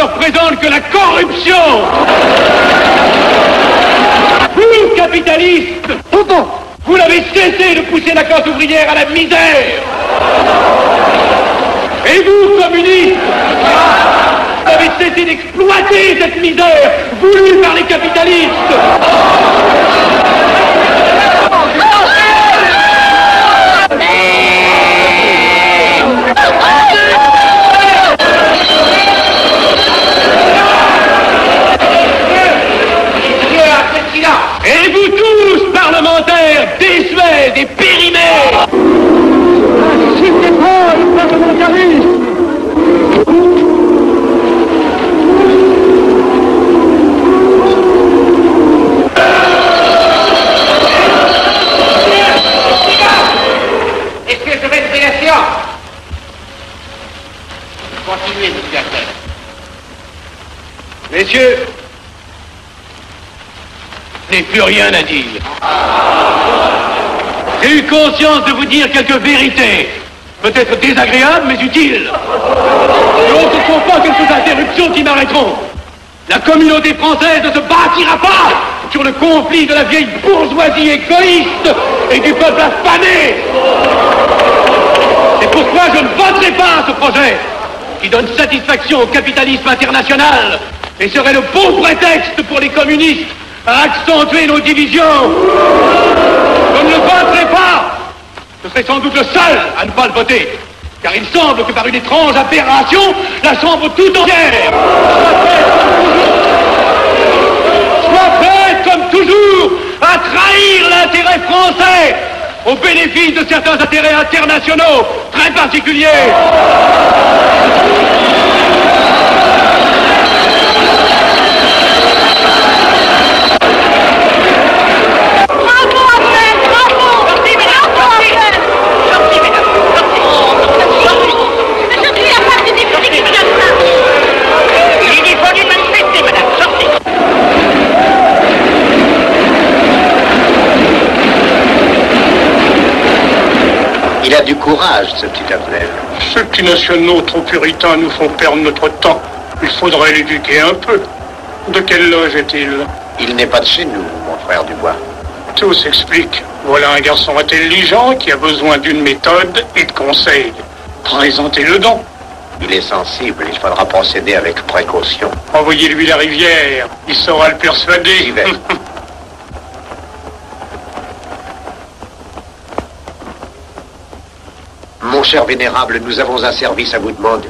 représente que la corruption. Vous, capitalistes, vous l'avez cessé de pousser la classe ouvrière à la misère. Et vous, communistes, vous avez cessé d'exploiter cette misère voulue par les capitalistes. Et vous tous, parlementaires, désuets et périmés, n'acceptez pas le parlementarisme. Est-ce que je vais lever la séance? Continuez, monsieur Actel. Messieurs, je n'ai plus rien à dire. J'ai eu conscience de vous dire quelques vérités, peut-être désagréables, mais utiles. Ce ne sont pas quelques interruptions qui m'arrêteront. La communauté française ne se bâtira pas sur le conflit de la vieille bourgeoisie égoïste et du peuple affamé. C'est pourquoi je ne voterai pas ce projet qui donne satisfaction au capitalisme international et serait le bon prétexte pour les communistes à accentuer nos divisions. Je ne le voterai pas. Je serai sans doute le seul à ne pas le voter, car il semble que par une étrange aberration, la Chambre tout entière soit prête, comme toujours, à trahir l'intérêt français au bénéfice de certains intérêts internationaux très particuliers. Il a du courage, ce petit Abnel. Ceux qui nationaux trop puritains nous font perdre notre temps. Il faudrait l'éduquer un peu. De quelle loge est-il? Il n'est pas de chez nous, mon frère Dubois. Tout s'explique. Voilà un garçon intelligent qui a besoin d'une méthode et de conseils. Présentez-le donc. Il est sensible, il faudra procéder avec précaution. Envoyez-lui la rivière, il saura le persuader. J'y vais. Mon cher vénérable, nous avons un service à vous demander.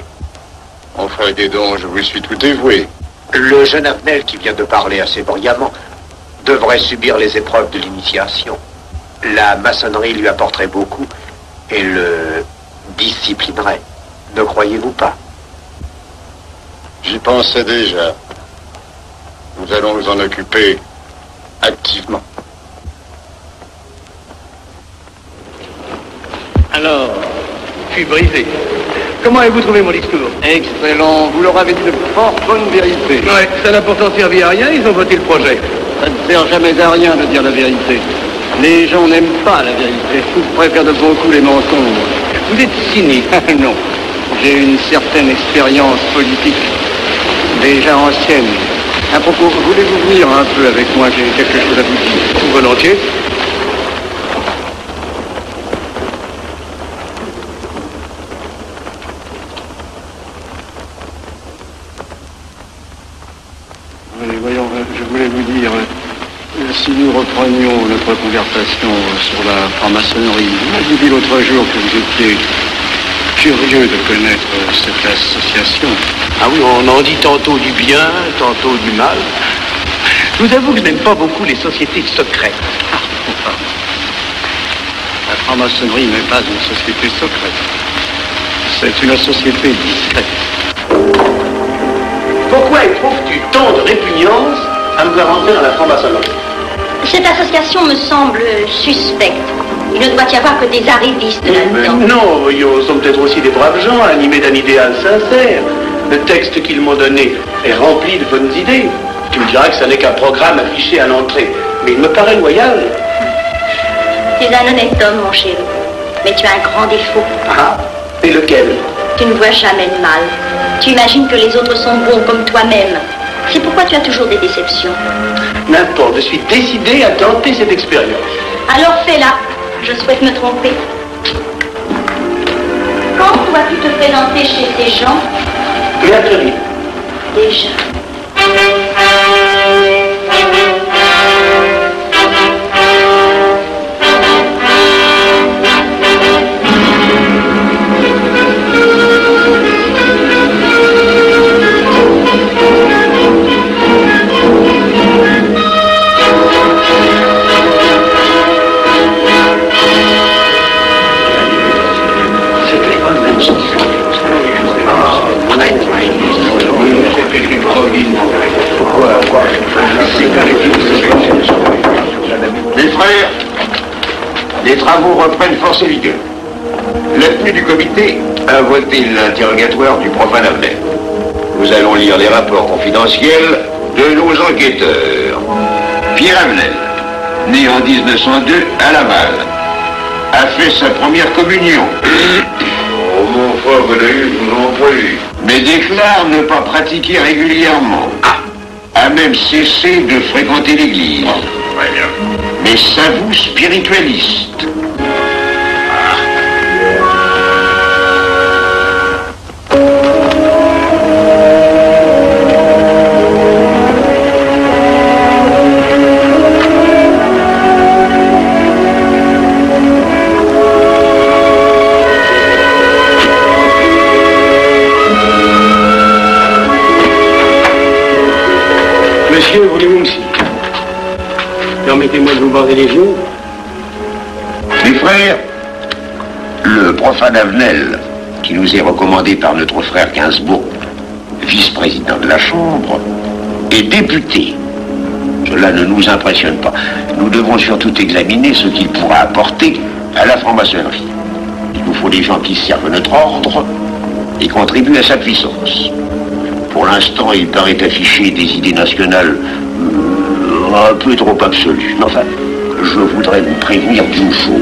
Enfin, dis donc, je vous suis tout dévoué. Le jeune Abnel qui vient de parler assez brillamment devrait subir les épreuves de l'initiation. La maçonnerie lui apporterait beaucoup et le disciplinerait. Ne croyez-vous pas? J'y pensais déjà. Nous allons nous en occuper activement. Alors, je suis brisé. Comment avez-vous trouvé mon discours? Excellent. Vous leur avez dit de fort bonnes vérités. Ouais, ça n'a pourtant servi à rien, ils ont voté le projet. Ça ne sert jamais à rien de dire la vérité. Les gens n'aiment pas la vérité. Ils préfèrent de beaucoup les mensonges. Vous êtes cynique. Non. J'ai une certaine expérience politique, déjà ancienne. À propos, voulez-vous venir un peu avec moi? J'ai quelque chose à vous dire. Volontiers. Voyons, je voulais vous dire, si nous reprenions notre conversation sur la franc-maçonnerie, vous m'avez dit l'autre jour que vous étiez curieux de connaître cette association. Ah oui, on en dit tantôt du bien, tantôt du mal. Je vous avoue que je n'aime pas beaucoup les sociétés secrètes. La franc-maçonnerie n'est pas une société secrète. C'est une société discrète. Pourquoi éprouves-tu tant de répugnance à me faire entrer dans la franc-maçonnerie? Cette association me semble suspecte. Il ne doit y avoir que des arrivistes là-dedans. Non, voyons, sont peut-être aussi des braves gens animés d'un idéal sincère. Le texte qu'ils m'ont donné est rempli de bonnes idées. Tu me diras que ça n'est qu'un programme affiché à l'entrée, mais il me paraît loyal. Tu es un honnête homme, mon chéri. Mais tu as un grand défaut. Ah, et lequel? Tu ne vois jamais le mal. Tu imagines que les autres sont bons comme toi-même. C'est pourquoi tu as toujours des déceptions. N'importe, je suis décidé à tenter cette expérience. Alors fais-la. Je souhaite me tromper. Quand vas-tu te présenter chez ces gens? Mercredi. Déjà. Les frères, les travaux reprennent force et vigueur. La tenue du comité a voté l'interrogatoire du profane Avnel. Nous allons lire les rapports confidentiels de nos enquêteurs. Pierre Avnel, né en 1902 à Laval, a fait sa première communion. Oh mon frère, vous en prie. Mais déclare ne pas pratiquer régulièrement. A même cessé de fréquenter l'église. Très bien. Mais s'avoue spiritualiste. Monsieur, voulez-vous me citer? Permettez-moi de vous bander les yeux. Mes frères, le profane Avnel, qui nous est recommandé par notre frère Gainsbourg, vice-président de la Chambre, est député. Cela ne nous impressionne pas. Nous devons surtout examiner ce qu'il pourra apporter à la franc-maçonnerie. Il nous faut des gens qui servent notre ordre et contribuent à sa puissance. Pour l'instant, il paraît afficher des idées nationales un peu trop absolues. Enfin, je voudrais vous prévenir d'une chose.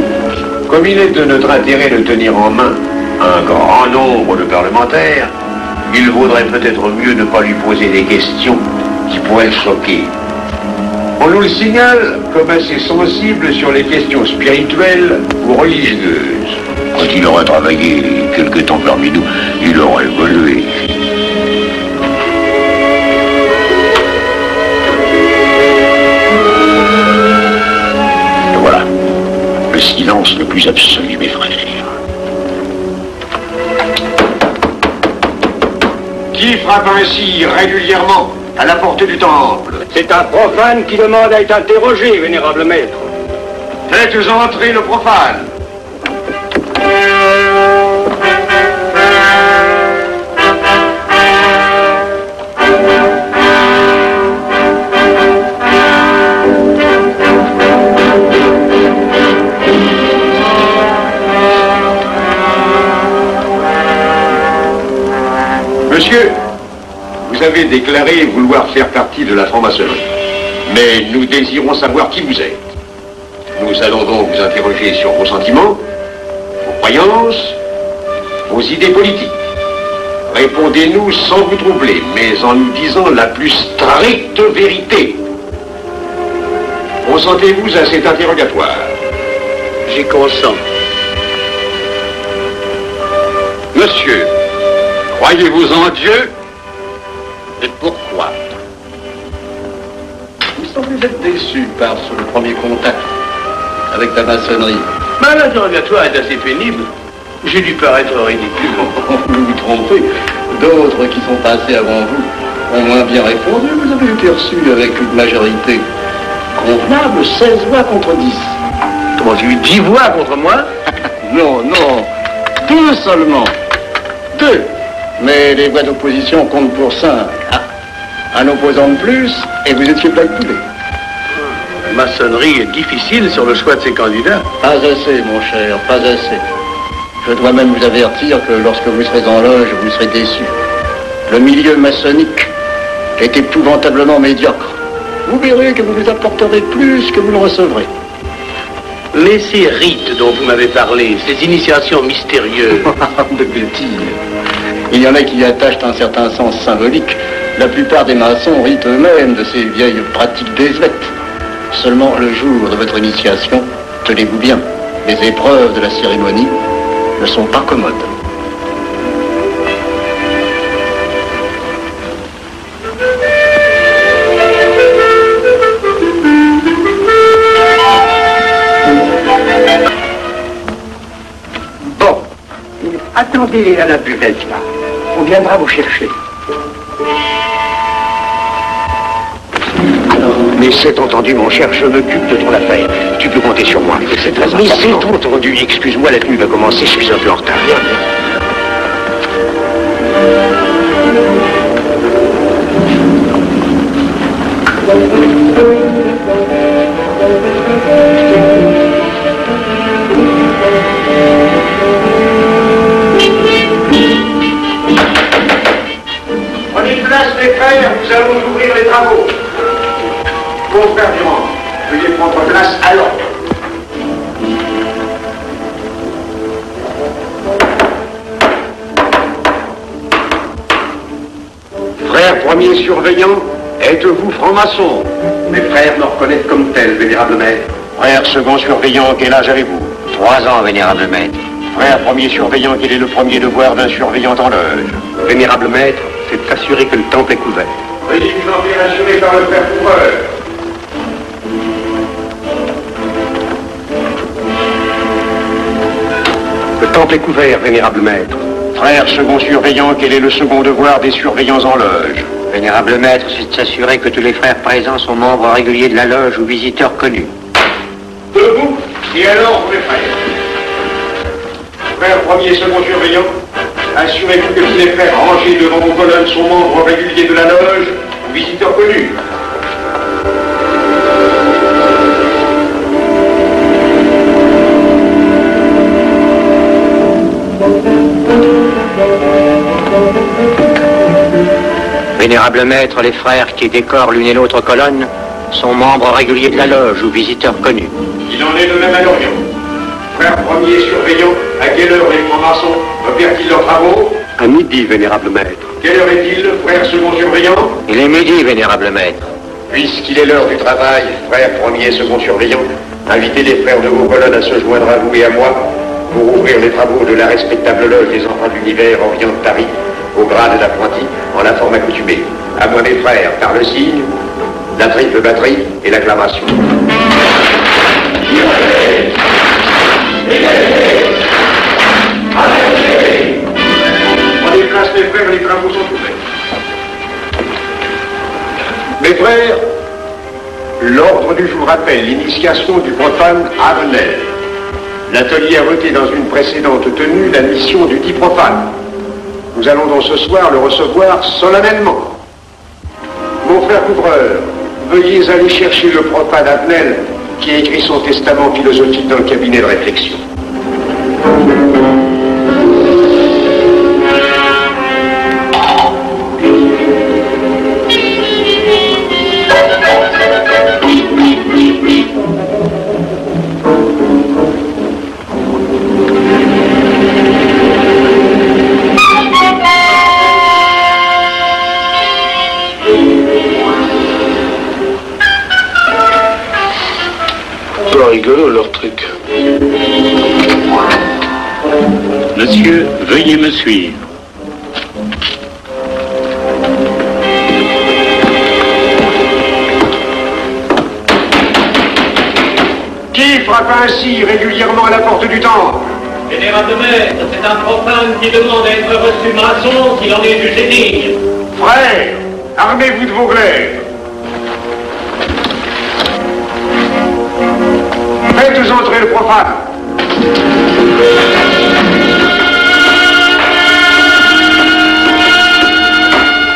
Comme il est de notre intérêt de tenir en main un grand nombre de parlementaires, il vaudrait peut-être mieux ne pas lui poser des questions qui pourraient le choquer. On nous le signale comme assez sensible sur les questions spirituelles ou religieuses. Quand il aura travaillé quelque temps parmi nous, il aura évolué. Voilà, le silence le plus absolu, mes frères. Qui frappe ainsi régulièrement à la porte du temple? C'est un profane qui demande à être interrogé, vénérable maître. Faites entrer le profane. Monsieur, vous avez déclaré vouloir faire partie de la franc-maçonnerie. Mais nous désirons savoir qui vous êtes. Nous allons donc vous interroger sur vos sentiments, vos croyances, vos idées politiques. Répondez-nous sans vous troubler, mais en nous disant la plus stricte vérité. Consentez-vous à cet interrogatoire? J'y consens. Monsieur, croyez-vous en Dieu? Et pourquoi? Vous semblez être déçu par ce premier contact avec la maçonnerie. Mais l'interrogatoire est assez pénible. J'ai dû paraître ridicule. Vous vous trompez. D'autres qui sont passés avant vous ont moins bien répondu. Vous avez été reçu avec une majorité convenable, 16 voix contre 10. Comment, j'ai eu 10 voix contre moi? Non, non, 2 seulement. 2. Mais les voix d'opposition comptent pour 5. Un opposant de plus, et vous étiez plat de poulet. La maçonnerie est difficile sur le choix de ses candidats. Pas assez, mon cher, pas assez. Je dois même vous avertir que lorsque vous serez en loge, vous serez déçu. Le milieu maçonnique est épouvantablement médiocre. Vous verrez que vous nous apporterez plus que vous ne recevrez. Mais ces rites dont vous m'avez parlé, ces initiations mystérieuses... De bêtises. Il y en a qui y attachent un certain sens symbolique. La plupart des maçons rient eux-mêmes de ces vieilles pratiques désuètes. Seulement, le jour de votre initiation, tenez-vous bien, les épreuves de la cérémonie ne sont pas commodes. Bon, attendez à la buvette, là. On viendra vous chercher. Mais c'est entendu, mon cher, je m'occupe de ton affaire. Tu peux compter sur moi. C'est très important. Mais c'est entendu. Excuse-moi, la tenue va commencer, je suis un peu en retard. Prenez place, mes frères, nous allons ouvrir les travaux. Mon frère Durand, veuillez prendre place à l'ordre. Frère premier surveillant, êtes-vous franc-maçon? Mes frères me reconnaissent comme tel, vénérable maître. Frère second surveillant, quel âge avez-vous? 3 ans, vénérable maître. Frère premier surveillant, quel est le premier devoir d'un surveillant en loge? Vénérable maître, c'est d'assurer que le temple est couvert. Veuillez vous en faire assurer par le frère couvreur. Le temple est couvert, vénérable maître. Frère second surveillant, quel est le second devoir des surveillants en loge? Vénérable maître, c'est de s'assurer que tous les frères présents sont membres réguliers de la loge ou visiteurs connus. Debout, et alors, mes frères. Frère premier et second surveillant, assurez-vous que tous les frères rangés devant vos colonnes sont membres réguliers de la loge ou visiteurs connus. Vénérable maître, les frères qui décorent l'une et l'autre colonne sont membres réguliers de la loge ou visiteurs connus. Il en est de même à l'Orient. Frère premier surveillant, à quelle heure les francs-maçons opèrent-ils leurs travaux? À midi, vénérable maître. Quelle heure est-il, frère second surveillant? Il est midi, vénérable maître. Puisqu'il est l'heure du travail, frère premier et second surveillant, invitez les frères de vos colonnes à se joindre à vous et à moi pour ouvrir les travaux de la respectable loge des enfants de l'univers Orient de Paris, au grade d'apprenti, en la forme accoutumée. À moi, mes frères, par le signe, la triple batterie et l'acclamation. Prenez place, mes frères, les travaux sont ouverts. Mes frères, l'ordre du jour appelle l'initiation du profane Avenel. L'atelier a voté dans une précédente tenue la mission du dit profane. Nous allons donc ce soir le recevoir solennellement. Mon frère couvreur, veuillez aller chercher le profane Avenel qui a écrit son testament philosophique dans le cabinet de réflexion. Rigolo leur truc. Monsieur, veuillez me suivre. Qui frappe ainsi régulièrement à la porte du temple? Vénérable maître, c'est un profane qui demande à être reçu maçon s'il en est jugé digne. Frères, armez-vous de vos glaives. Faites entrer le profane.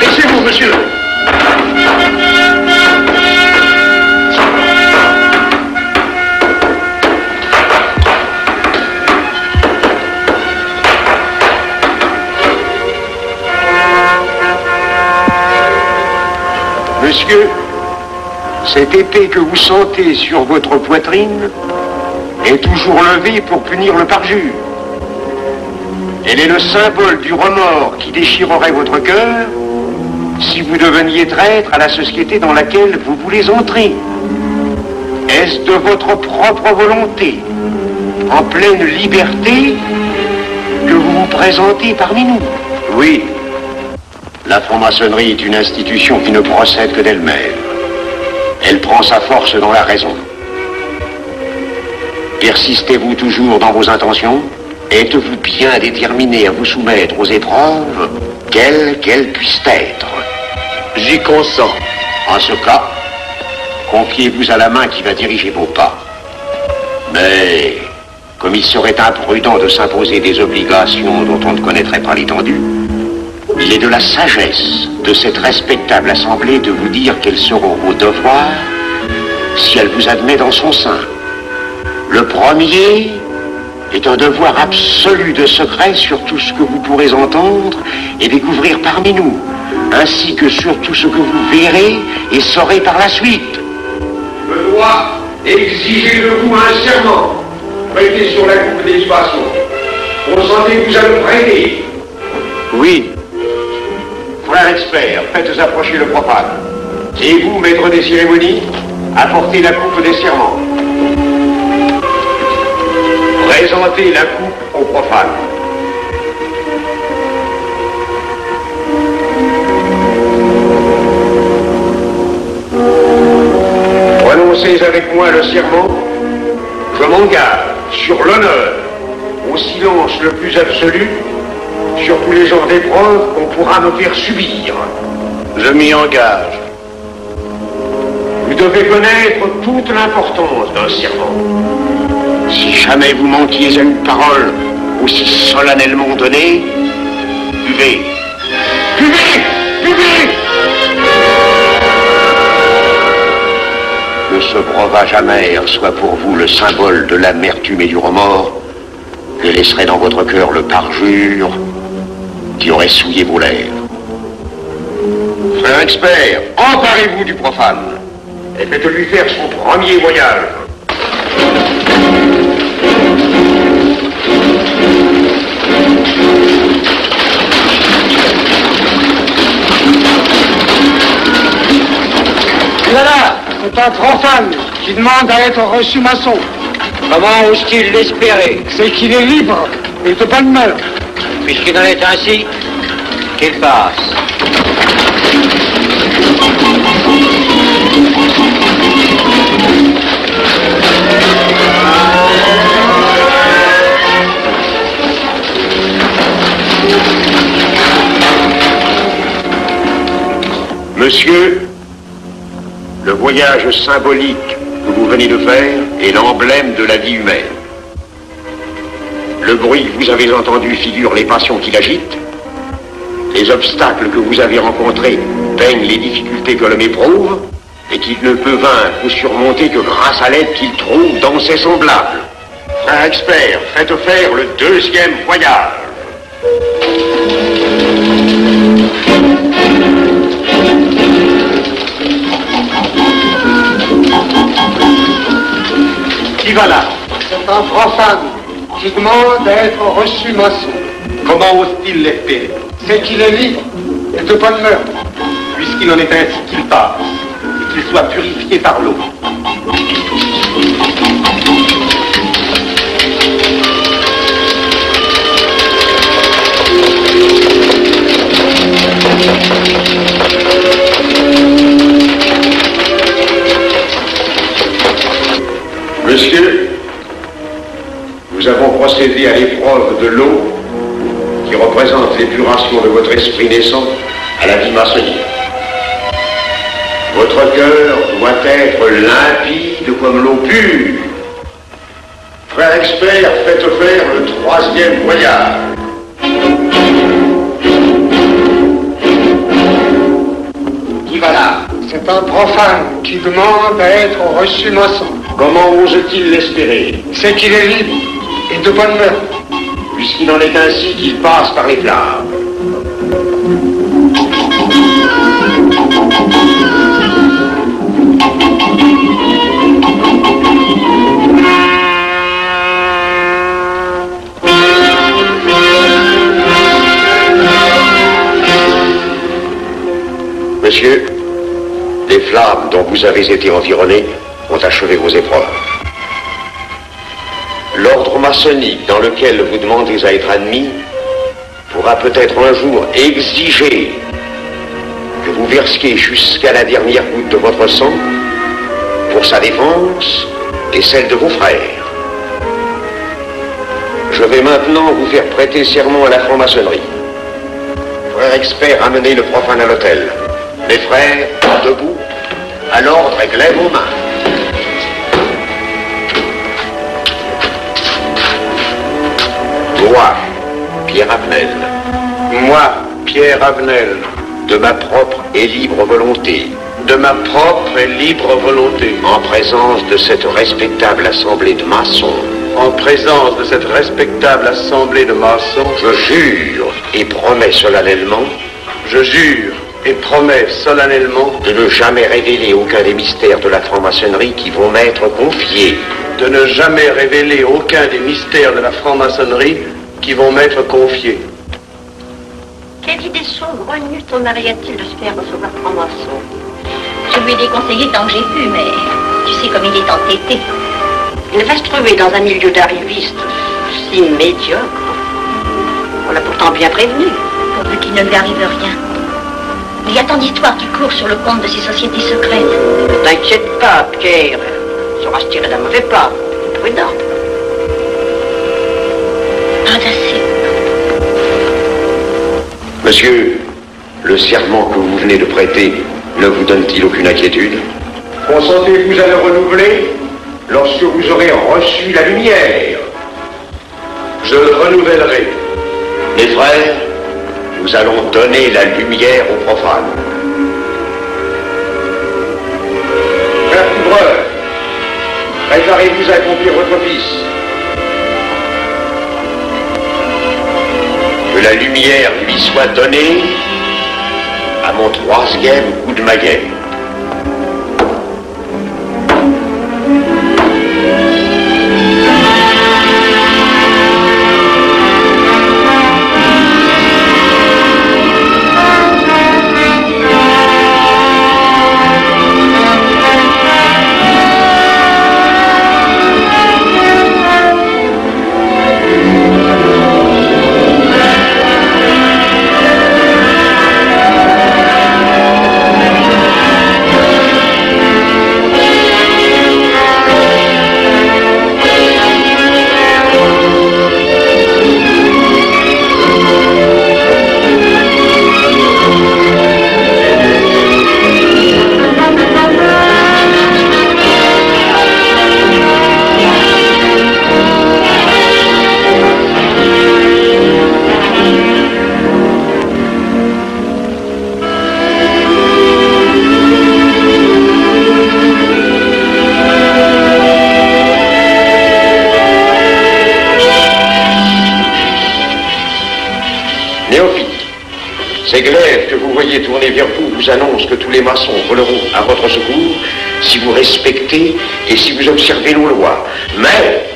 Laissez-vous, monsieur. Monsieur, cette épée que vous sentez sur votre poitrine est toujours levée pour punir le parjure. Elle est le symbole du remords qui déchirerait votre cœur si vous deveniez traître à la société dans laquelle vous voulez entrer. Est-ce de votre propre volonté, en pleine liberté, que vous vous présentez parmi nous? Oui. La franc-maçonnerie est une institution qui ne procède que d'elle-même. Elle prend sa force dans la raison. Persistez-vous toujours dans vos intentions? Êtes-vous bien déterminé à vous soumettre aux épreuves, quelles qu'elles puissent être? J'y consens. En ce cas, confiez-vous à la main qui va diriger vos pas. Mais, comme il serait imprudent de s'imposer des obligations dont on ne connaîtrait pas l'étendue, il est de la sagesse de cette respectable assemblée de vous dire quels seront vos devoirs si elle vous admet dans son sein. Le premier est un devoir absolu de secret sur tout ce que vous pourrez entendre et découvrir parmi nous, ainsi que sur tout ce que vous verrez et saurez par la suite. Je dois exiger de vous un serment prêté sur la coupe des libations. Consentez-vous à le prêter? Oui. Frère expert, faites approcher le profane. Et vous, maître des cérémonies, apportez la coupe des serments. Présentez la coupe au profane. Prononcez avec moi le serment. Je m'engage sur l'honneur, au silence le plus absolu, sur tous les genres d'épreuves qu'on pourra me faire subir. Je m'y engage. Vous devez connaître toute l'importance d'un serment. Si jamais vous manquiez à une parole aussi solennellement donnée, buvez. Buvez! Buvez! Que ce breuvage amer soit pour vous le symbole de l'amertume et du remords que laisserait dans votre cœur le parjure qui aurait souillé vos lèvres. Frère expert, emparez-vous du profane et faites-lui faire son premier voyage. Voilà, c'est un profane qui demande à être reçu maçon. Comment ose-t-il l'espérer? C'est qu'il est libre et de bonne mœur. Puisqu'il en est ainsi, qu'il passe. Monsieur, le voyage symbolique que vous venez de faire est l'emblème de la vie humaine. Le bruit que vous avez entendu figure les passions qui l'agitent. Les obstacles que vous avez rencontrés peignent les difficultés que l'homme éprouve et qu'il ne peut vaincre ou surmonter que grâce à l'aide qu'il trouve dans ses semblables. Frère expert, faites faire le deuxième voyage. Qui va là? C'est un profane qui demande à être reçu maçon. Comment ose-t-il l'espérer? C'est qu'il est libre et de bonne mœur. Puisqu'il en est ainsi, qu'il passe et qu'il soit purifié par l'eau. Monsieur, nous avons procédé à l'épreuve de l'eau qui représente l'épuration de votre esprit naissant à la vie maçonnique. Votre cœur doit être limpide comme l'eau pure. Frère expert, faites faire le troisième voyage. Qui va là? C'est un profane qui demande à être reçu maçon. Comment ose-t-il l'espérer? C'est qu'il est libre et de bonne mœur. Puisqu'il en est ainsi qu'il passe par les flammes. Les flammes dont vous avez été environnés ont achevé vos épreuves. L'ordre maçonnique dans lequel vous demandez à être admis pourra peut-être un jour exiger que vous versiez jusqu'à la dernière goutte de votre sang pour sa défense et celle de vos frères. Je vais maintenant vous faire prêter serment à la franc-maçonnerie. Frères experts, amenez le profane à l'autel. Les frères, debout, à l'ordre et glaive aux mains. Moi, Pierre Avenel. Moi, Pierre Avenel, De ma propre et libre volonté. de ma propre et libre volonté, En présence de cette respectable assemblée de maçons. en présence de cette respectable assemblée de maçons, Je jure et promets solennellement je jure et promets solennellement de ne jamais révéler aucun des mystères de la franc-maçonnerie qui vont m'être confiés. de ne jamais révéler aucun des mystères de la franc-maçonnerie qui vont m'être confiés. Quelle idée saugrenue ton mari a-t-il de se faire recevoir franc-maçon? Je lui ai déconseillé tant que j'ai pu, mais tu sais comme il est entêté. Il va se trouver dans un milieu d'arrivistes si médiocre. On l'a pourtant bien prévenu. Pourvu qu'il ne lui arrive rien. Il y a tant d'histoires qui courent sur le compte de ces sociétés secrètes. Ne t'inquiète pas, Pierre. Il saura se tirer d'un mauvais pas. Prudent. Pas assez. Monsieur, le serment que vous venez de prêter ne vous donne-t-il aucune inquiétude? Consentez-vous à le renouveler lorsque vous aurez reçu la lumière? Je le renouvellerai. Mes frères, nous allons donner la lumière aux profanes. Frère couvreur, préparez-vous à accomplir votre office. Que la lumière lui soit donnée à mon troisième coup de maguet. Ces glaives que vous voyez tourner vers vous annoncent que tous les maçons voleront à votre secours si vous respectez et si vous observez nos lois. Mais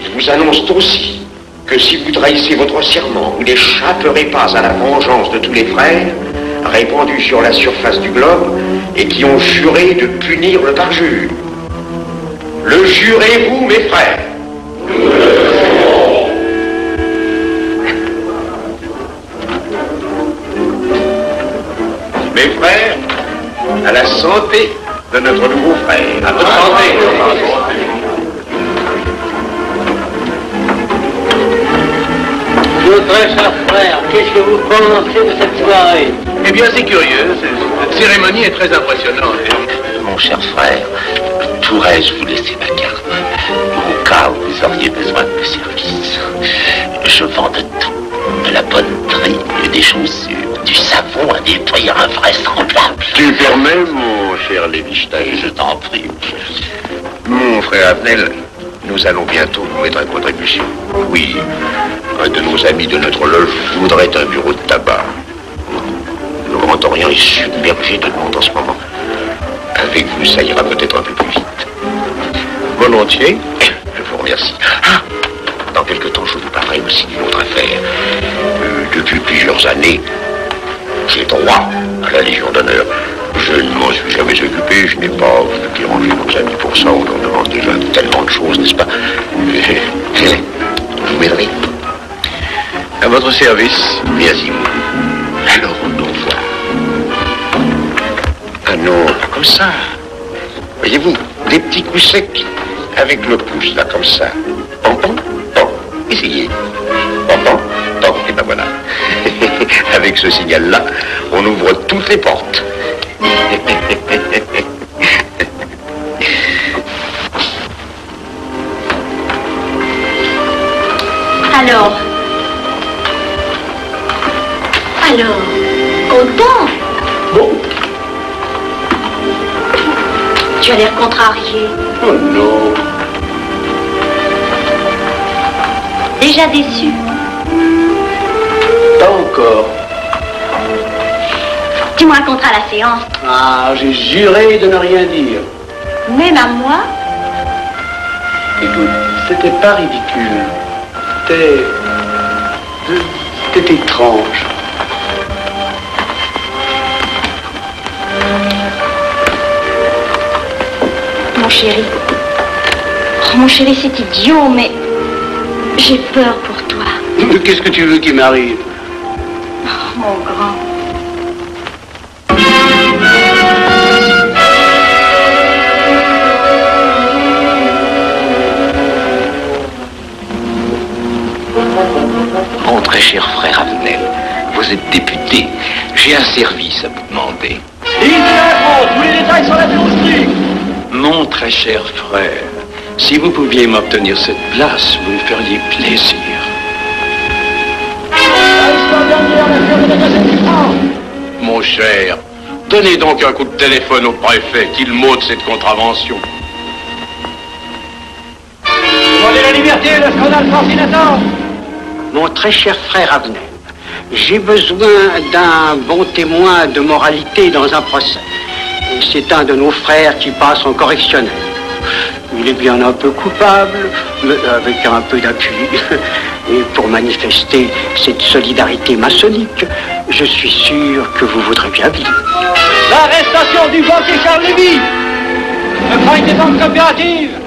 ils vous annoncent aussi que si vous trahissez votre serment, vous n'échapperez pas à la vengeance de tous les frères répandus sur la surface du globe et qui ont juré de punir le parjure. Le jurez-vous, mes frères? Mes frères, à la santé de notre nouveau frère. À votre santé. Mon très cher frère, qu'est-ce que vous pensez de cette soirée? Eh bien, c'est curieux. Cette cérémonie est très impressionnante. Mon cher frère, pourrais-je vous laisser ma carte au cas où vous auriez besoin de mes services? Je vends de tout, de la bonneterie, des chaussures, du savon à des prix invraisemblables. Tu permets, mon cher Lévi-Stein? Je t'en prie. Mon frère Avenel, nous allons bientôt vous mettre à contribution. Oui, un de nos amis de notre loge voudrait un bureau de tabac. Le Grand Orient est submergé de monde en ce moment. Avec vous, ça ira peut-être un peu plus vite. Volontiers. Je vous remercie. Ah, dans quelque temps, je vous parlerai aussi d'une autre affaire. Depuis plusieurs années, j'ai droit à la Légion d'honneur. Je ne m'en suis jamais occupé, je n'ai pas dérangé nos amis pour ça, on leur demande déjà tellement de choses, n'est-ce pas? Vous m'aiderez? À votre service. Merci. Alors, on envoie. Ah non, comme ça. Voyez-vous, des petits coups secs avec le pouce, là, comme ça. Pom, pom, pom. Essayez. Pom, pom, pom. Et ben voilà. Avec ce signal-là, on ouvre toutes les portes. Alors, content? Bon. Tu as l'air contrarié. Oh non. Déjà déçu? Pas encore. Tu me raconteras la séance. Ah, j'ai juré de ne rien dire. Même à moi? Écoute, c'était pas ridicule. C'était étrange. Mon chéri, c'est idiot, mais j'ai peur pour toi. Qu'est-ce que tu veux qu'il m'arrive? Oh, mon grand. Mon très cher frère Avenel, vous êtes député. J'ai un service à vous demander. Tous les détails sur la filousterie. Mon très cher frère, si vous pouviez m'obtenir cette place, vous me feriez plaisir. Mon cher, donnez donc un coup de téléphone au préfet qu'il m'ôte cette contravention. Demandez la liberté, le scandale fascinateur. Mon très cher frère Avenel, j'ai besoin d'un bon témoin de moralité dans un procès. C'est un de nos frères qui passe en correctionnel. Il est bien un peu coupable, mais avec un peu d'appui. Et pour manifester cette solidarité maçonnique, je suis sûr que vous voudrez bien vivre. L'arrestation du banquier Charles Lévy. Le faille des banques coopératives.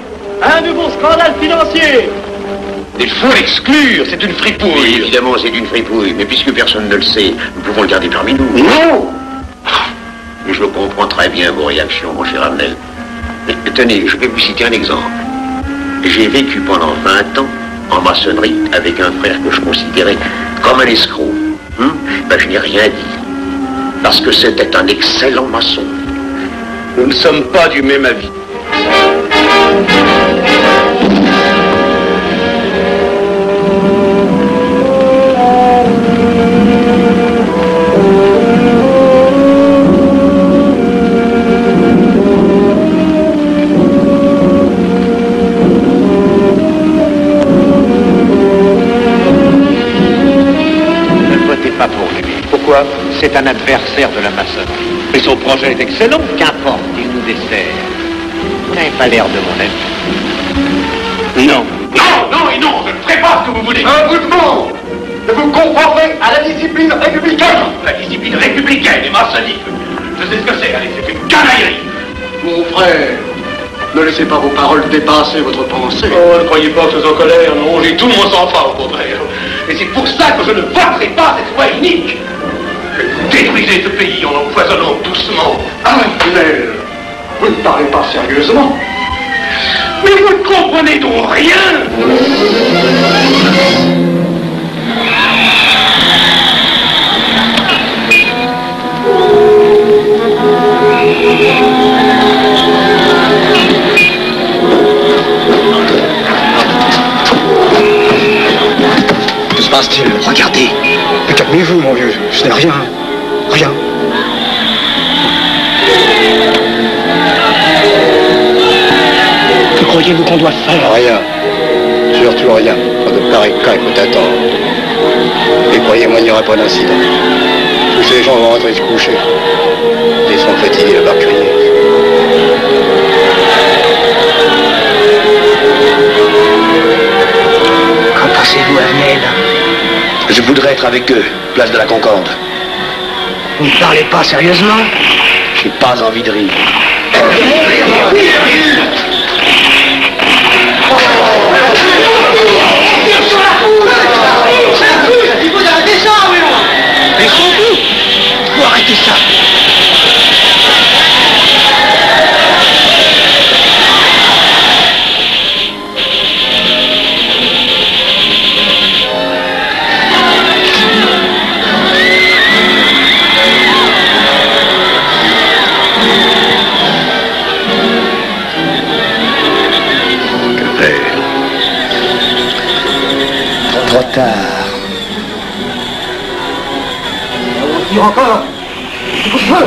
Un nouveau scandale financier. Il faut l'exclure, c'est une fripouille. Oui, évidemment, c'est une fripouille, mais puisque personne ne le sait, nous pouvons le garder parmi nous. Non! Je comprends très bien vos réactions, mon cher Avenel. Mais tenez, je vais vous citer un exemple. J'ai vécu pendant 20 ans en maçonnerie avec un frère que je considérais comme un escroc. Je n'ai rien dit, parce que c'était un excellent maçon. Nous ne sommes pas du même avis. Pourquoi? C'est un adversaire de la maçonnerie. Mais son projet est excellent. Qu'importe, il nous dessert. Vous n'avez pas l'air de mon ami. Non. Non, non et non, je ne ferai pas ce que vous voulez. Un bout de mot. De vous conformer à la discipline républicaine. La discipline républicaine et maçonnique. Je sais ce que c'est, allez, c'est une canaillerie. Mon frère, ne laissez pas vos paroles dépasser votre pensée. Oh, ne croyez pas que je sois en colère, non, j'ai tout mon sang-froid au contraire. Et c'est pour ça que je ne voterai pas cette loi unique. Vous détruisez ce pays en empoisonnant doucement. Mais vous ne parlez pas sérieusement. Mais vous ne comprenez donc rien. Que se passe-t-il? Regardez. Mais calmez-vous, mon vieux. Ce n'est rien. Rien. Que croyez-vous qu'on doit faire? Rien. Surtout rien. Pas de pareil cas écoute attendre. Et croyez-moi, il n'y aura pas d'incident. Tous ces gens vont rentrer se coucher. Ils sont fatigués de leur crier. Qu'en pensez-vous, Avenel? Je voudrais être avec eux, place de la Concorde. Vous ne parlez pas sérieusement? J'ai pas envie de rire. Il faut arrêter ça, oui. Mais surtout, faut arrêter ça. Trop tard. On tire encore. Coup de feu.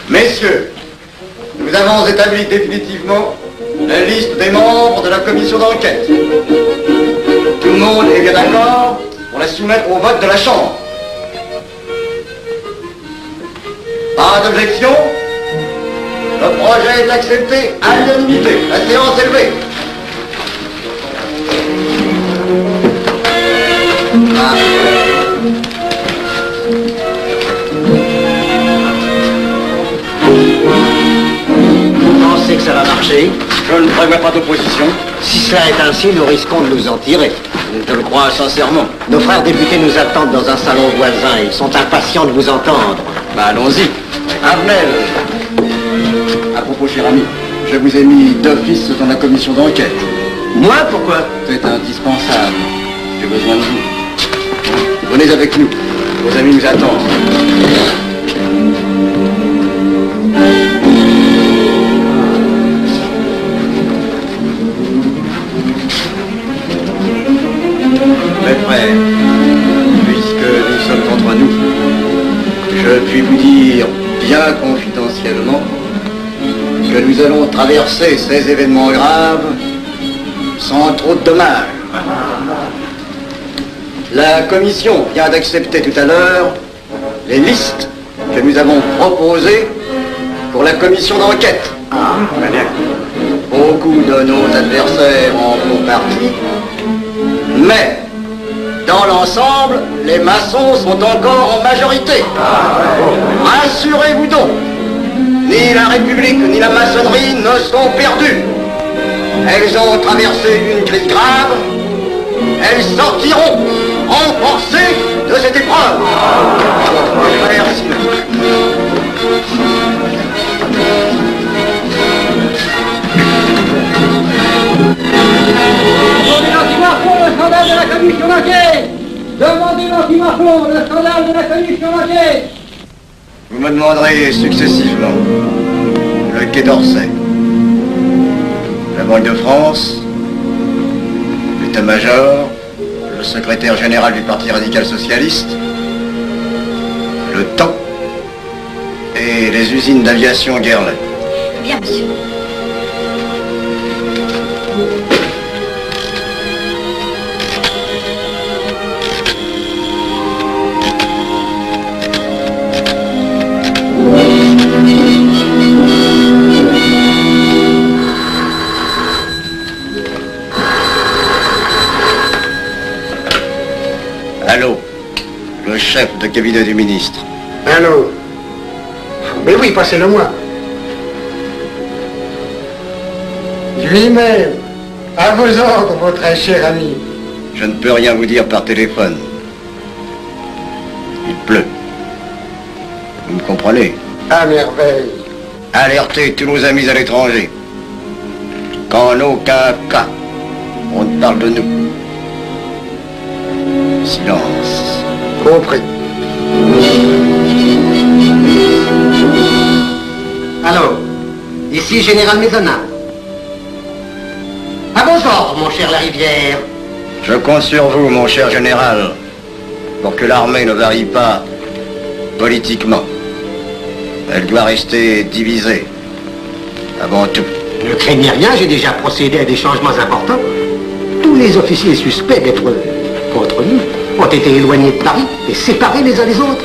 Messieurs, nous avons établi définitivement la liste des membres de la commission d'enquête. Tout le monde est bien d'accord pour la soumettre au vote de la Chambre. Pas d'objection? Le projet est accepté à l'unanimité. La séance est levée. Vous pensez que ça va marcher? Je ne prévois pas d'opposition. Si cela est ainsi, nous risquons de nous en tirer. Je le crois sincèrement. Nos frères députés nous attendent dans un salon voisin. Ils sont impatients de vous entendre. Bah allons-y. Avenel. À propos, cher ami, je vous ai mis d'office dans la commission d'enquête. Moi, pourquoi? C'est indispensable. J'ai besoin de vous. Venez avec nous. Vos amis nous attendent. Mes frères, puisque nous sommes entre nous, je puis vous dire bien confidentiellement que nous allons traverser ces événements graves sans trop de dommages. La commission vient d'accepter tout à l'heure les listes que nous avons proposées pour la commission d'enquête. Beaucoup de nos adversaires en font partie, mais dans l'ensemble, les maçons sont encore en majorité. Rassurez-vous donc, ni la République ni la maçonnerie ne sont perdues. Elles ont traversé une crise grave. Elles sortiront renforcées de cette épreuve. Merci. Demandez l'anti-Marfond, le scandale de la commission d'enquête. Demandez l'anti-Marfond, le scandale de la commission d'enquête. Vous me demanderez successivement le Quai d'Orsay, la Banque de France, l'état-major, le secrétaire général du Parti radical socialiste, le temps et les usines d'aviation Guerlain. Bien, monsieur. Allô, le chef de cabinet du ministre. Allô? Mais oui, passez-le moi. Lui-même, à vos ordres, votre très cher ami. Je ne peux rien vous dire par téléphone. Il pleut. Vous me comprenez? À merveille. Alertez tous nos amis à l'étranger. Qu'en aucun cas, on ne parle de nous. Silence. Compris. Allô, ici Général Maisonnat. À vos ordres, mon cher Larivière. Je compte sur vous, mon cher général, pour que l'armée ne varie pas politiquement. Elle doit rester divisée, avant tout. Ne craignez rien, j'ai déjà procédé à des changements importants. Tous les officiers suspects d'être contre nous ont été éloignés de Paris et séparés les uns des autres.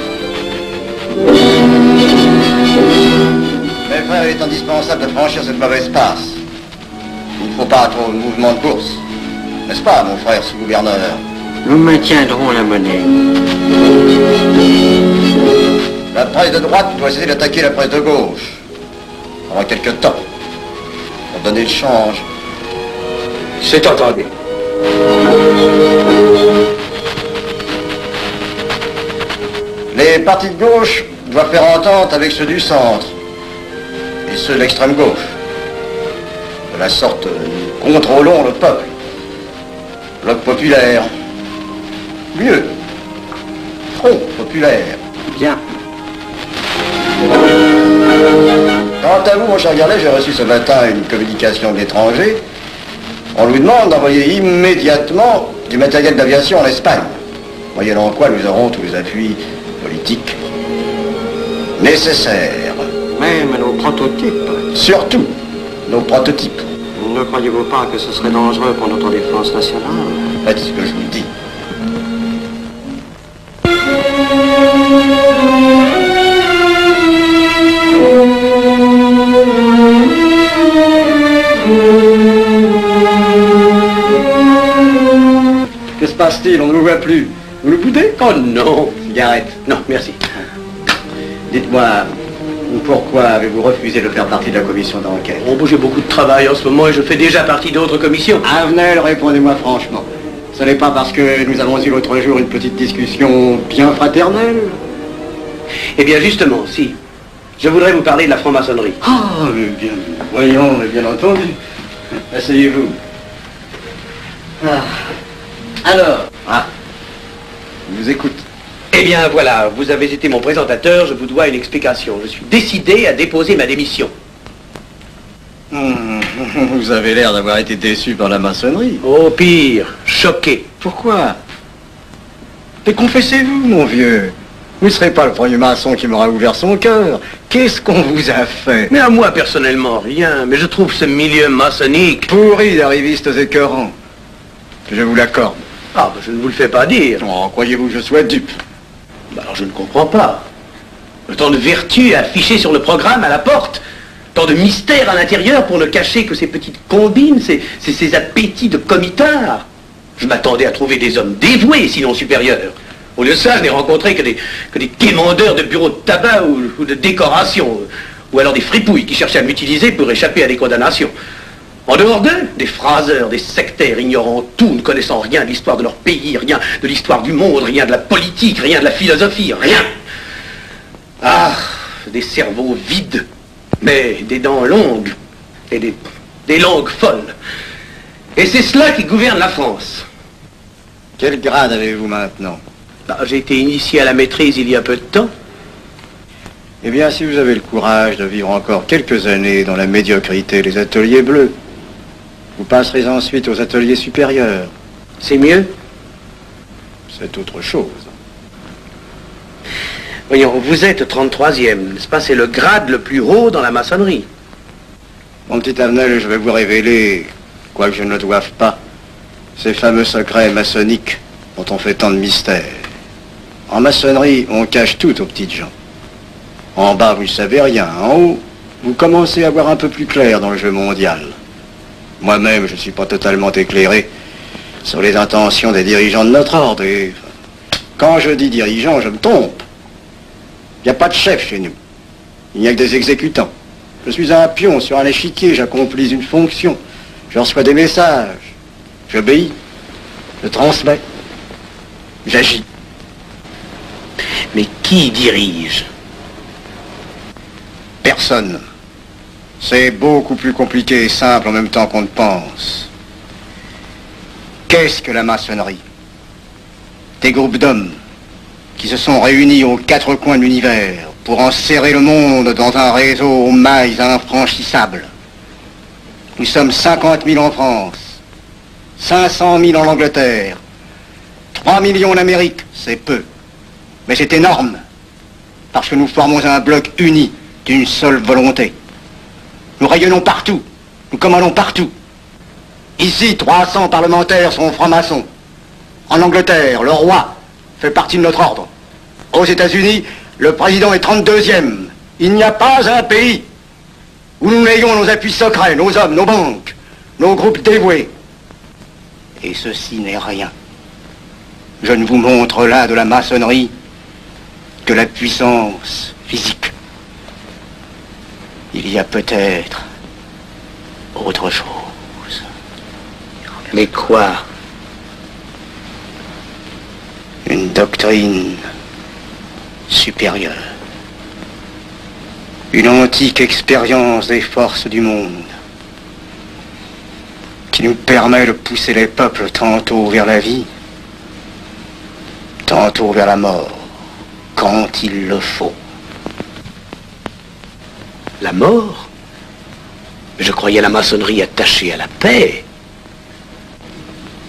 Mes frères, il est indispensable de franchir cette mauvaise passe. Il ne faut pas trop de mouvement de course. N'est-ce pas, mon frère sous-gouverneur? Nous maintiendrons la monnaie. La presse de droite doit essayer d'attaquer la presse de gauche. Pendant quelque temps. Pour donner le change. C'est entendu. Les partis de gauche doivent faire entente avec ceux du centre. Et ceux de l'extrême gauche. De la sorte, nous contrôlons le peuple. Bloc populaire. Mieux. Front populaire. Bien. Quant à vous, mon cher Garlet, j'ai reçu ce matin une communication de l'étranger. On nous demande d'envoyer immédiatement du matériel d'aviation en Espagne, moyennant quoi nous aurons tous les appuis politiques nécessaires. Même nos prototypes. Surtout nos prototypes. Ne croyez-vous pas que ce serait dangereux pour notre défense nationale? Faites ce que je vous dis. Que se passe-t-il? On ne vous voit plus. Vous le boudez? Oh non. Cigarette. Non, merci. Dites-moi, pourquoi avez-vous refusé de faire partie de la commission d'enquête? Oh, j'ai beaucoup de travail en ce moment et je fais déjà partie d'autres commissions. Avenel, répondez-moi franchement. Ce n'est pas parce que nous avons eu l'autre jour une petite discussion bien fraternelle? Eh bien, justement, si. Je voudrais vous parler de la franc-maçonnerie. Ah, mais bien, voyons, mais bien entendu. Asseyez-vous. Alors, je vous écoute. Eh bien, voilà, vous avez été mon présentateur, je vous dois une explication. Je suis décidé à déposer ma démission. Vous avez l'air d'avoir été déçu par la maçonnerie. Oh, pire, choqué. Pourquoi? Mais confessez-vous, mon vieux. Vous ne serez pas le premier maçon qui m'aura ouvert son cœur. Qu'est-ce qu'on vous a fait? Mais à moi, personnellement, rien. Mais je trouve ce milieu maçonnique... pourri d'arrivistes écœurants. Je vous l'accorde. Ah, ben, je ne vous le fais pas dire. Oh, croyez-vous que je sois dupe? Ben, alors je ne comprends pas. Tant de vertu affichées sur le programme à la porte. Tant de mystère à l'intérieur pour ne cacher que ces petites combines, ces appétits de comitard. Je m'attendais à trouver des hommes dévoués, sinon supérieurs. Au lieu de ça, je n'ai rencontré que des quémandeurs de bureaux de tabac ou de décoration, ou alors des fripouilles qui cherchaient à m'utiliser pour échapper à des condamnations. En dehors d'eux, des phraseurs, des sectaires ignorant tout, ne connaissant rien de l'histoire de leur pays, rien de l'histoire du monde, rien de la politique, rien de la philosophie, rien. Ah, des cerveaux vides, mais des dents longues et des langues folles. Et c'est cela qui gouverne la France. Quel grade avez-vous maintenant? J'ai été initié à la maîtrise il y a peu de temps. Eh bien, si vous avez le courage de vivre encore quelques années dans la médiocrité des ateliers bleus, vous passerez ensuite aux ateliers supérieurs. C'est mieux? C'est autre chose. Voyons, vous êtes 33e, n'est-ce pas? C'est le grade le plus haut dans la maçonnerie. Mon petit Avenel, je vais vous révéler, quoique je ne le doive pas, ces fameux secrets maçonniques dont on fait tant de mystères. En maçonnerie, on cache tout aux petites gens. En bas, vous ne savez rien. En haut, vous commencez à voir un peu plus clair dans le jeu mondial. Moi-même, je ne suis pas totalement éclairé sur les intentions des dirigeants de notre ordre. Et quand je dis dirigeants, je me trompe. Il n'y a pas de chef chez nous. Il n'y a que des exécutants. Je suis un pion sur un échiquier, j'accomplis une fonction. Je reçois des messages. J'obéis. Je transmets. J'agis. Mais qui dirige? Personne. C'est beaucoup plus compliqué et simple en même temps qu'on ne pense. Qu'est-ce que la maçonnerie? Des groupes d'hommes qui se sont réunis aux quatre coins de l'univers pour enserrer le monde dans un réseau aux mailles infranchissables. Nous sommes 50 000 en France, 500 000 en Angleterre, 3 millions en Amérique, c'est peu. Mais c'est énorme, parce que nous formons un bloc uni d'une seule volonté. Nous rayonnons partout, Nous commandons partout. Ici, 300 parlementaires sont francs-maçons. En Angleterre, le roi fait partie de notre ordre. Aux États-Unis, le président est 32e. Il n'y a pas un pays où nous n'ayons nos appuis secrets, nos hommes, nos banques, nos groupes dévoués. Et ceci n'est rien. Je ne vous montre là de la maçonnerie que la puissance physique. Il y a peut-être autre chose. Mais quoi? Une doctrine supérieure. Une antique expérience des forces du monde qui nous permet de pousser les peuples tantôt vers la vie, tantôt vers la mort, quand il le faut. La mort? Je croyais la maçonnerie attachée à la paix.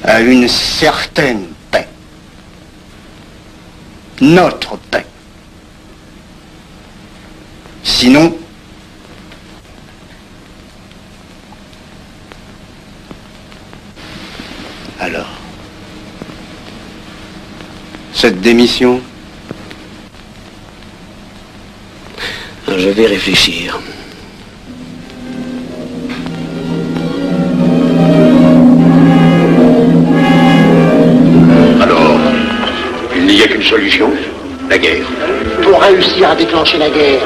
À une certaine paix. Notre paix. Sinon, alors, cette démission, je vais réfléchir. Alors, il n'y a qu'une solution, la guerre. Pour réussir à déclencher la guerre,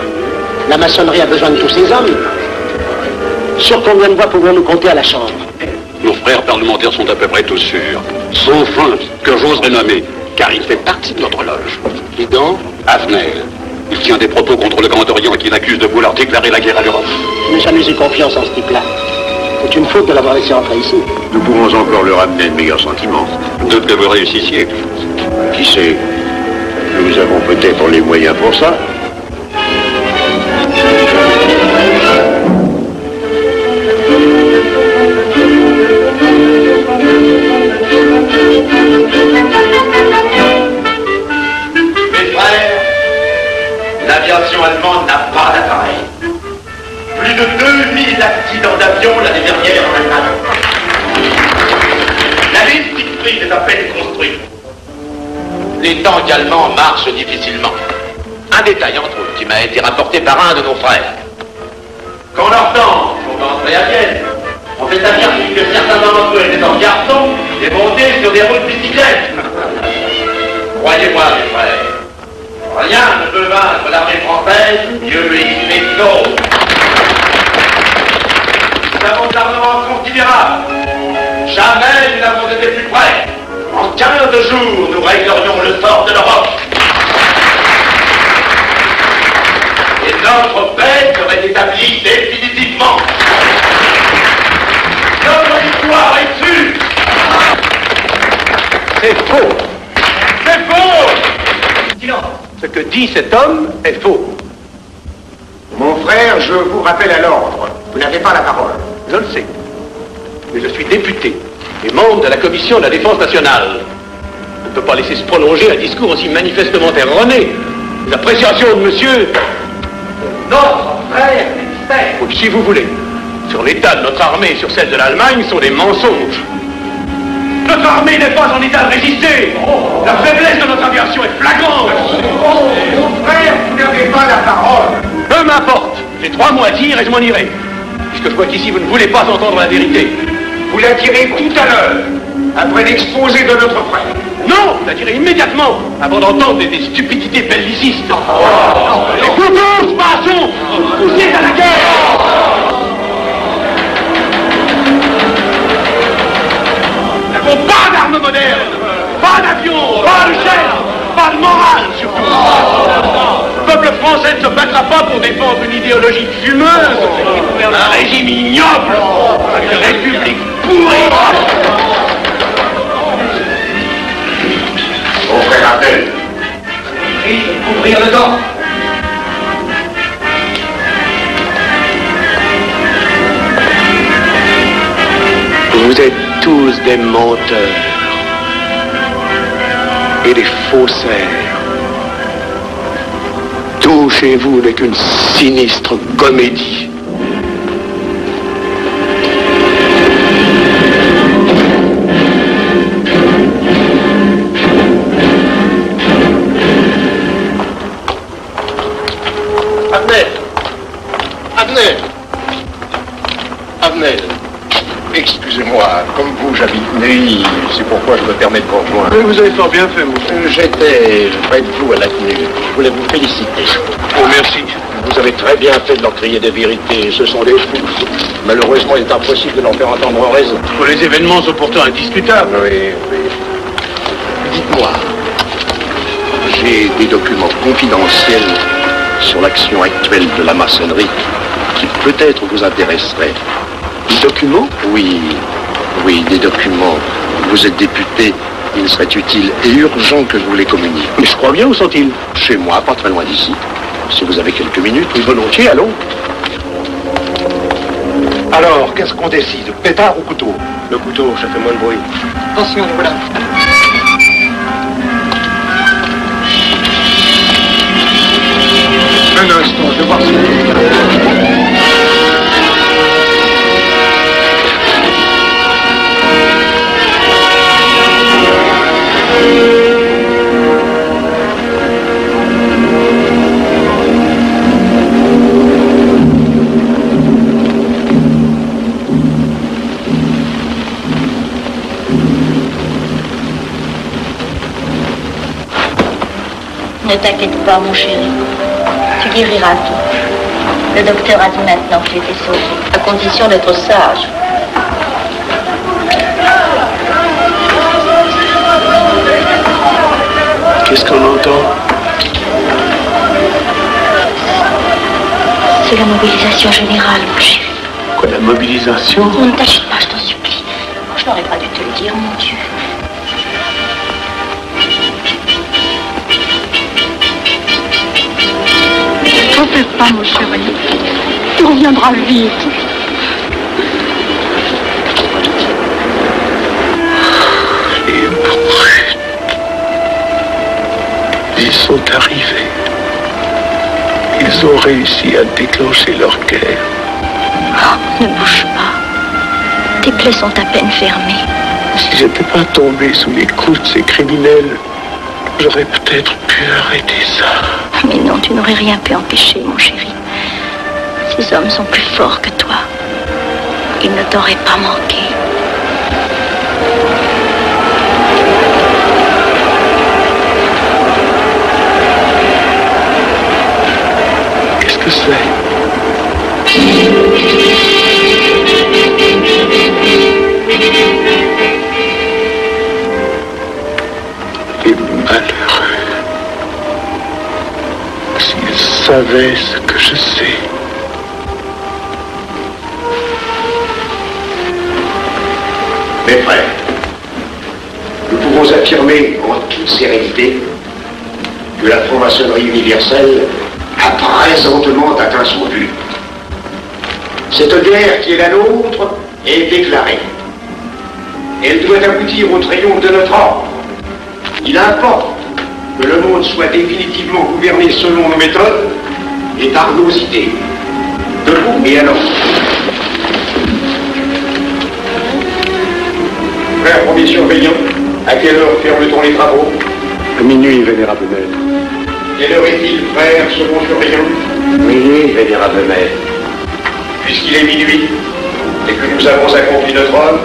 la maçonnerie a besoin de tous ses hommes. Sur combien de voix pouvons-nous compter à la Chambre? Nos frères parlementaires sont à peu près tous sûrs. Sauf un que j'oserais nommer, car il fait partie de notre loge. Et donc? Avenel. Il tient des propos contre le Grand Orient qui l'accuse de vouloir déclarer la guerre à l'Europe. Je n'ai jamais eu confiance en ce type-là. C'est une faute de l'avoir laissé entrer ici. Nous pouvons encore le ramener de meilleurs sentiments. De que vous réussissiez. Qui sait? Nous avons peut-être les moyens pour ça. L'aviation allemande n'a pas d'appareil. Plus de 2000 accidents d'avion l'année dernière en Allemagne. La ligne Siegfried est à peine construite. Les tanks allemands marchent difficilement. Un détail entre autres qui m'a été rapporté par un de nos frères. Quand leurs tanks sont entrés à Vienne, on fait affirmer que certains d'entre eux étaient en garçons et montés sur des roues de bicyclette. Croyez-moi, mes frères, rien ne peut vaincre l'armée française, Dieu lui fait tôt. Nous avons de l'armement considérable. Jamais nous n'avons été plus près. En 15 jours, nous réglerions le sort de l'Europe. Et notre paix serait établie définitivement. Notre victoire est sûre. C'est faux. C'est faux. Silence. Ce que dit cet homme est faux. Mon frère, je vous rappelle à l'ordre. Vous n'avez pas la parole. Je le sais. Mais je suis député et membre de la commission de la défense nationale. On ne peut pas laisser se prolonger un discours aussi manifestement erroné. Les appréciations de monsieur, notre frère expert, ou si vous voulez, sur l'état de notre armée et sur celle de l'Allemagne sont des mensonges. Notre armée n'est pas en état de résister. La faiblesse de notre aviation est flagrante. Mon frère, vous n'avez pas la parole. Peu m'importe. J'ai 3 mots à dire et je m'en irai. Puisque je vois qu'ici vous ne voulez pas entendre la vérité. Vous la direz tout à l'heure, après l'exposé de notre frère. Non, vous la direz immédiatement, avant d'entendre des stupidités bellicistes. Les couteaux, maçons, poussez à la guerre. Nous n'avons pas d'armes modernes, pas d'avions, pas de chair, pas de morale surtout. Le peuple français ne se battra pas pour défendre une idéologie fumeuse, un régime ignoble, une république pourrie. Mon frère Abdel. Prie de couvrir le dos. Vous êtes tous des menteurs et des faussaires. Tout chez vous n'est qu'une sinistre comédie. vous, j'habite Neuilly. C'est pourquoi je me permets de vous rejoindre. Oui, vous avez fort bien fait, mon frère. J'étais près de vous à la tenue. Je voulais vous féliciter. Oh, merci. Vous avez très bien fait de leur crier des vérités. Ce sont des fous. Malheureusement, il est impossible de leur faire entendre raison. Les événements sont pourtant indiscutables. Oui, oui. Dites-moi, j'ai des documents confidentiels sur l'action actuelle de la maçonnerie qui peut-être vous intéresseraient. Des documents? Oui, oui, des documents. Vous êtes député, il serait utile et urgent que je vous les communique. Mais je crois bien, où sont-ils? Chez moi, pas très loin d'ici. Si vous avez quelques minutes, oui, volontiers, allons. Alors, qu'est-ce qu'on décide? Pétard ou couteau? Le couteau, ça fait moins de bruit. Attention, les voilà. Un instant, je vais voir si... Ne t'inquiète pas, mon chéri. Tu guériras tout. Le docteur a dit maintenant que tu étais sauvé, à condition d'être sage. Qu'est-ce qu'on entend? C'est la mobilisation générale, mon chéri. Quoi, la mobilisation? Ne t'agite pas, je t'en supplie. Je n'aurais pas dû te le dire, mon Dieu. Ne fais pas, mon chéri. Tu reviendras vite. Les brutes. Ils sont arrivés. Ils ont réussi à déclencher leur guerre. Oh, ne bouge pas. Tes plaies sont à peine fermées. Si j'étais pas tombé sous les coups de ces criminels, j'aurais peut-être pu arrêter ça. Mais non, tu n'aurais rien pu empêcher, mon chéri. Ces hommes sont plus forts que toi. Ils ne t'auraient pas manqué. Qu'est-ce que c'est? Les malheureux. S'ils savaient ce que je sais. Mes frères, nous pouvons affirmer en toute sérénité que la franc-maçonnerie universelle a présentement atteint son but. Cette guerre qui est la nôtre est déclarée. Elle doit aboutir au triomphe de notre ordre. Il importe que le monde soit définitivement gouverné selon nos méthodes et par nos idées. Debout et alors. Frère premier surveillant, à quelle heure ferme-t-on les travaux? À minuit, vénérable maître. Quelle heure est-il, frère second surveillant? Minuit, vénérable maître. Puisqu'il est minuit et que nous avons accompli notre œuvre,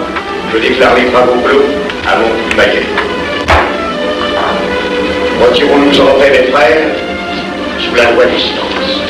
je déclare les travaux clos à mon coup de maillet. Retirons-nous en paix, mes frères, sous la loi du silence.